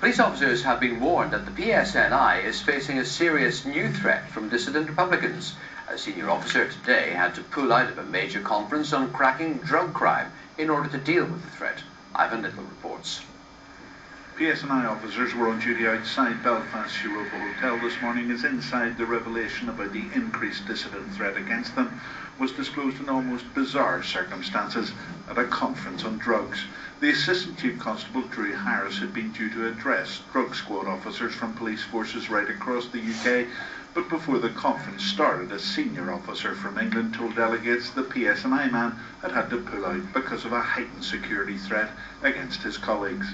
Police officers have been warned that the PSNI is facing a serious new threat from dissident Republicans. A senior officer today had to pull out of a major conference on cracking drug crime in order to deal with the threat. Ivan Little reports. PSNI officers were on duty outside Belfast's Europa Hotel this morning as inside the revelation about the increased dissident threat against them was disclosed in almost bizarre circumstances at a conference on drugs. The Assistant Chief Constable Drew Harris had been due to address drug squad officers from police forces right across the UK, but before the conference started, a senior officer from England told delegates the PSNI man had to pull out because of a heightened security threat against his colleagues.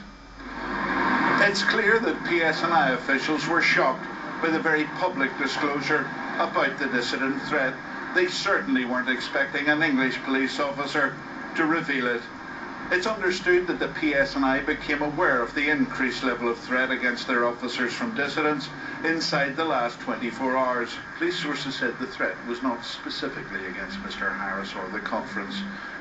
It's clear that PSNI officials were shocked by the very public disclosure about the dissident threat. They certainly weren't expecting an English police officer to reveal it. It's understood that the PSNI became aware of the increased level of threat against their officers from dissidents inside the last 24 hours. Police sources said the threat was not specifically against Mr. Harris or the conference.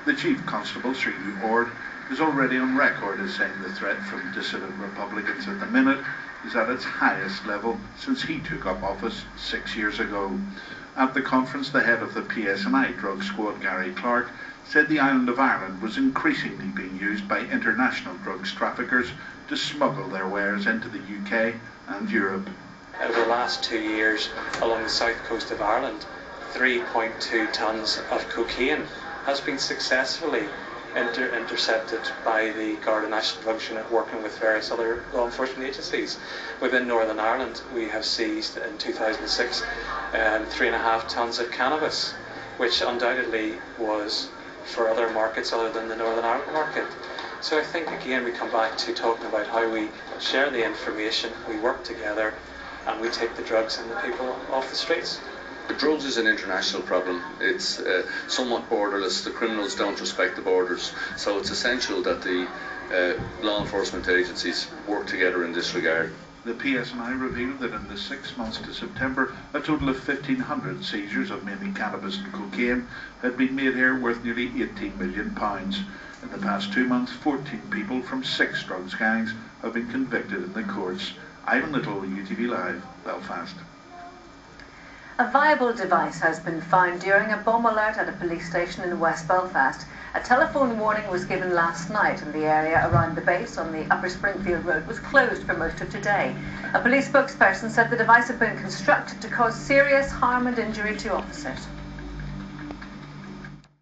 The Chief Constable, Sir Hugh Ord, is already on record as saying the threat from dissident Republicans at the minute is at its highest level since he took up office 6 years ago. At the conference, the head of the PSNI drug squad, Gary Clark, said the island of Ireland was increasingly being used by international drugs traffickers to smuggle their wares into the UK and Europe. Over the last 2 years, along the south coast of Ireland, 3.2 tonnes of cocaine has been successfully intercepted by the Garda National Drugs Unit working with various other law enforcement agencies. Within Northern Ireland, we have seized in 2006 3.5 tonnes of cannabis, which undoubtedly was for other markets other than the Northern Ireland market. So I think again we come back to talking about how we share the information, we work together, and we take the drugs and the people off the streets. Drugs is an international problem. It's somewhat borderless. The criminals don't respect the borders. So it's essential that the law enforcement agencies work together in this regard. The PSNI revealed that in the 6 months to September, a total of 1,500 seizures of mainly cannabis and cocaine had been made here worth nearly £18 million. In the past 2 months, 14 people from 6 drugs gangs have been convicted in the courts. Ivan Little, UTV Live, Belfast. A viable device has been found during a bomb alert at a police station in West Belfast. A telephone warning was given last night, and the area around the base on the Upper Springfield Road was closed for most of today. A police spokesperson said the device had been constructed to cause serious harm and injury to officers.